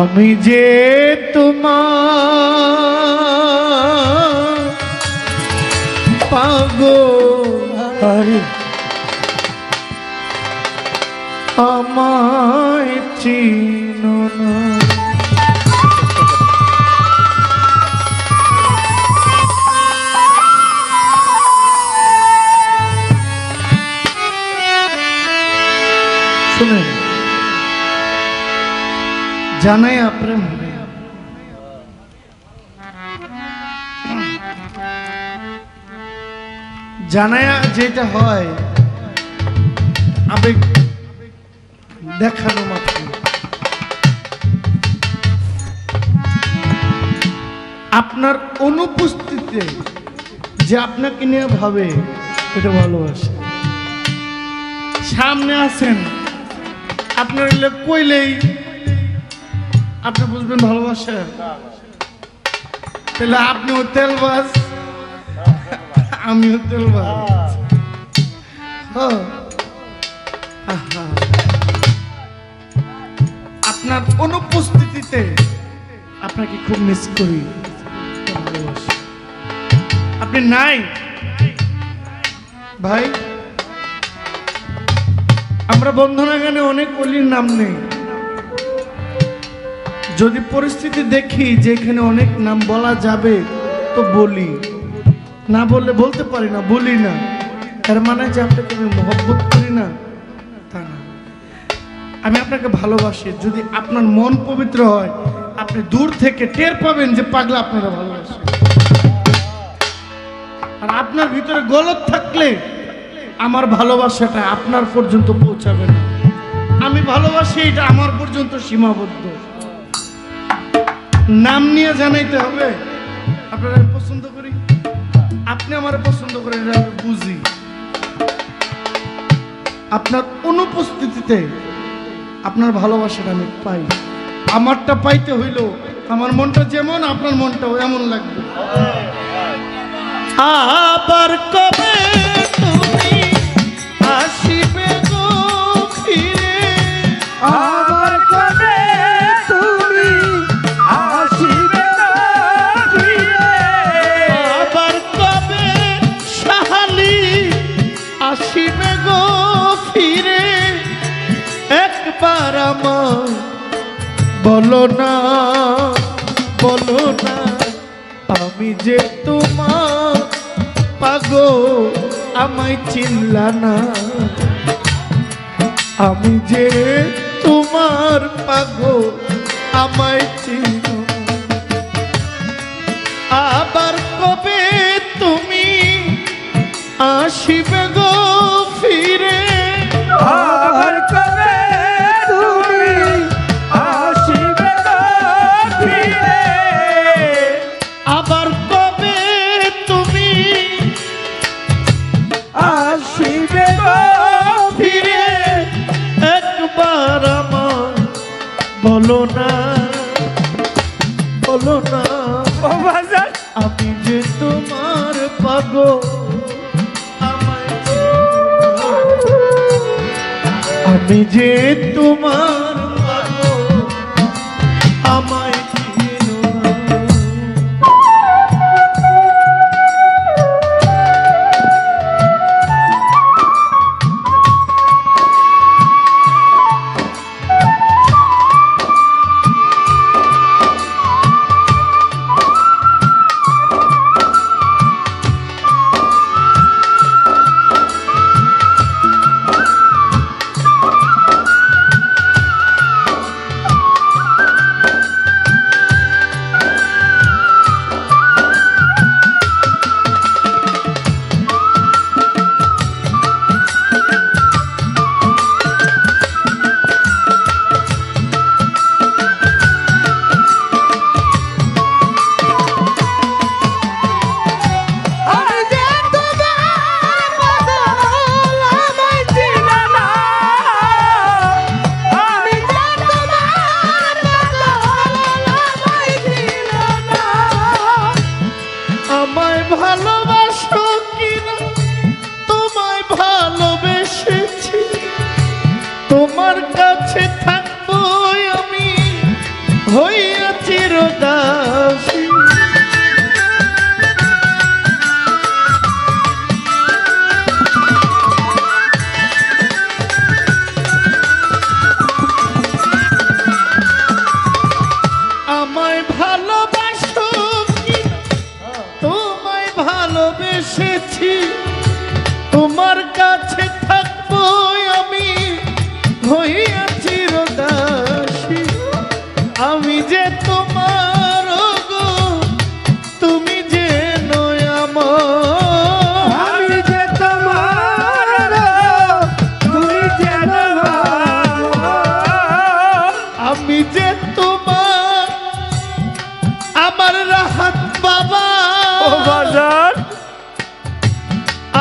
আমি যে তোমার পাগল আমায় চিনো না। শুনেন, জানাই প্রেম জানায়া যেটা হয় আবেগ দেখানো মাত্র। আপনার অনুপস্থিতিতে যে আপনাকে নিয়ে ভাবে এটা ভালোবাসে। সামনে আছেন, আপনার কইলেই আপনি বুঝবেন ভালোবাসা। তাহলে আপনিও তেলবাজ, আমিও তেলবাজ। আপনার অনুপস্থিতিতে আপনাকে খুব মিস করি, ভালোবাসি। আপনি নাই ভাই। আমরা বন্ধনা গানে অনেক অলির নাম নেই। যদি পরিস্থিতি দেখি যে এখানে অনেক নাম বলা যাবে তো বলি, না বললে বলতে পারি না, বলি না। এর মানে যে আপনাকে আমি মহব্বত করি না তা না, আমি আপনাকে ভালোবাসি। যদি আপনার মন পবিত্র হয়, আপনি দূর থেকে টের পাবেন যে পাগলা আপনারা ভালোবাসে। আর আপনার ভিতরে গলত থাকলে আমার ভালোবাসাটা আপনার পর্যন্ত পৌঁছাবে না। আমি ভালোবাসি, এটা আমার পর্যন্ত সীমাবদ্ধ। নাম নিয়ে জানাইতে হবে আপনারা আমি পছন্দ করি, আপনি আমার পছন্দ করেন, এটা আমি বুঝি। আপনার অনুপস্থিতিতে আপনার ভালোবাসাটা আমি পাই। আমারটা পাইতে হইল আমার মনটা যেমন, আপনার মনটাও এমন লাগবে। আবার কবে তুমি আসিবে গো ফিরে, আবার কবে তুমি আসিবে গো ফিরে, আবার কবে সাহালি আসিবে গো ফিরে, একবার আমার বলো না, বলো না। আমি যে তোমার পাগল আমায় চিনলা না, আমি যে তোমার পাগল আমায় চিনো। আবার কবে তুমি আসিবে গো ফিরে, আবার কবে তুমি আসিবে গো ফিরে, আবার কবে তুমি আসিবে গো ফিরে, একবার আমার বলো না, বলো না। ও বাজার, আমি যে তোমার পাগল আমায় চিনো না। আমি যে তোমার পাগল আমায় চিনো না। দিয়েছি তোমার কাছে থাকবো আমি হইয়াছি রদাসী আমি যে তোমার গো তুমি যে নয় আমার আমি যে তোমার তুমি যে আমি যে তোমার আমার রাহাত বাবা ও বাজান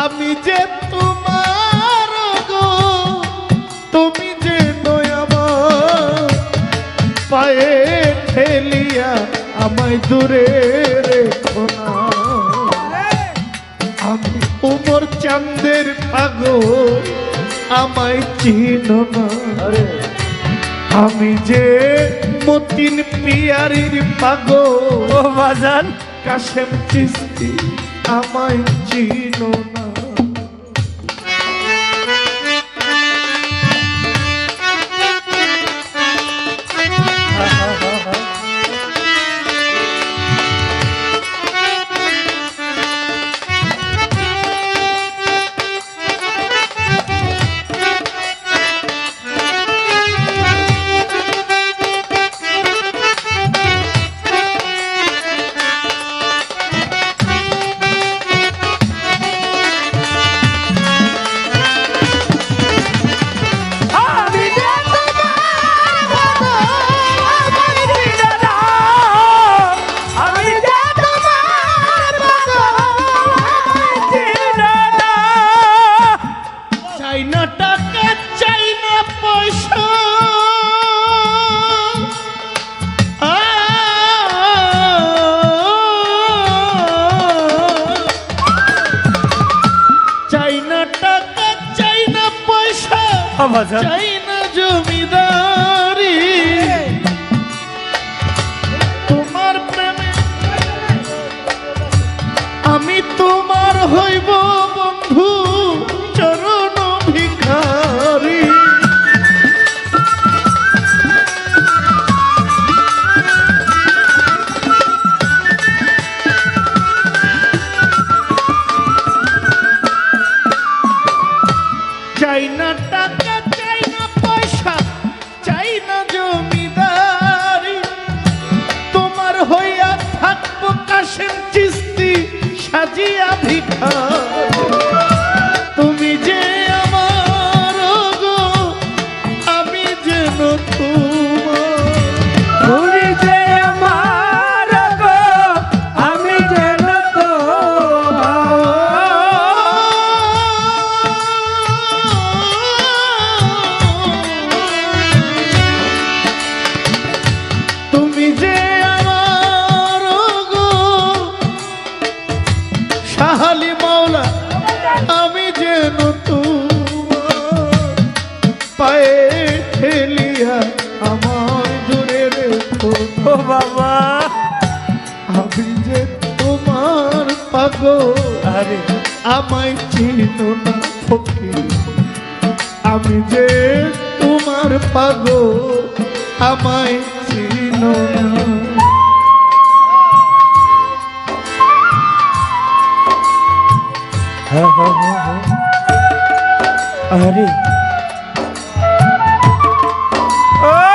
আমি যে তোমার গো তুমি যে নয় আমার পায়ে ঠেলিয়া আমায় দূরে রেখো না আমি উমর চাঁদের পাগল আমায় চিনো না আমি যে মতিন পিয়ারির পাগল ও বাজান কাশেম চিস্তি আমায় চিনো না আমি যে আমি যে চাই না টাকা চাই না পয়সা চাই না টাকা চাই না পয়সা বাজান চাই না জমিদারি তোমার প্রেমে আমি তোমার হইব বন্ধু চরণ ভিখারি চাই না টাকা চাই না পয়সা চাই না জমিদারি তোমার হইয়া থাকবো কাশেম চিস্তি সাজিয়া ভিখারি তুমি যে আমার গো আমি যেন তোমার তুমি যে আমার গো আমি যেন তুমি যে আমার গো শাহালি মাওলা আমি যেন তোমার পায়ে ঠেলিয়া আমায় দূরে রেখো ও বাবা আমি যে তোমার পাগল আরে আমায় চিনো না ফকির আমি যে তোমার পাগল আমায় চিনো না আরে ও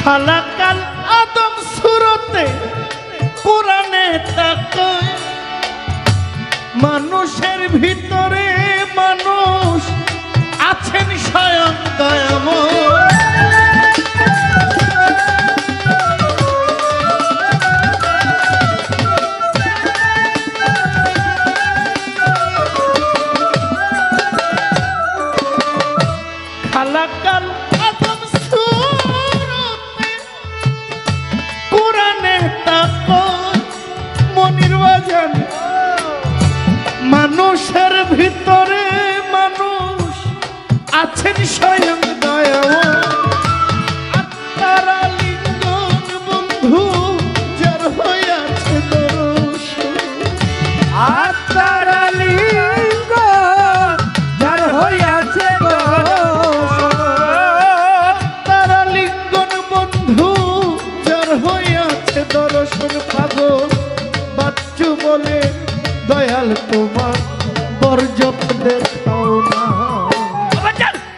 খালাকাল আদম সুরতে কোরআনে তাকায় মানুষের ভিতরে মানুষ আছেন স্বয়ং দয়াময় মানুষের ভিতরে মানুষ আছেন স্বয়ং দয়াময় আত্মার আলিঙ্গন বন্ধু যার হইয়াছে দর্শন আত্মার লিঙ্গ যার হইয়াছে তারা লিঙ্গন বন্ধু যার হইয়াছে দর্শন পাগল বাচ্চু বলে দয়াল তোমার বর্জক দেখাও না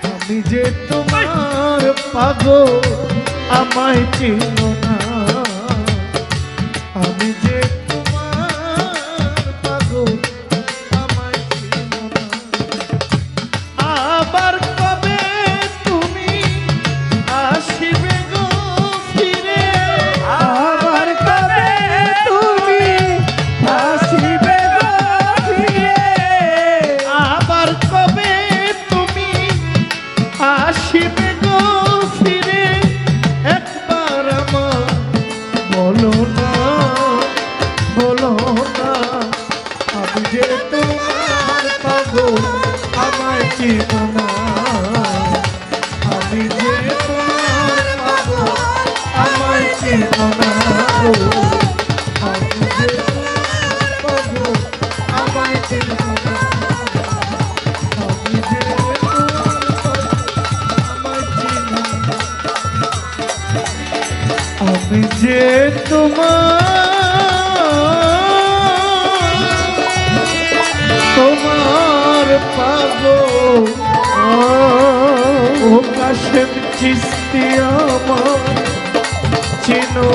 আমি যে তোমার পাগল আমায় চিনো না আমি যে তোমার পাগল আমায় চিনো না আবার কবে তুমি আসিবে গো ফিরে আবার কবে তুমি আসিবে গো ফিরে আবার কবে তুমি আসিবে গো ফিরে একবার আমার বলো না আমি যে তোমার পাগল আমায় চিনো না আমি যে তোমার পাগল আমায় চিনো না গো। আমি যে তোমার পাগল আমায় চিনো না আমি যে তোমার পাগল আমায় চিনো না আমি যে তোমার পাগল ও কাশেম চিস্তি আমার চিনো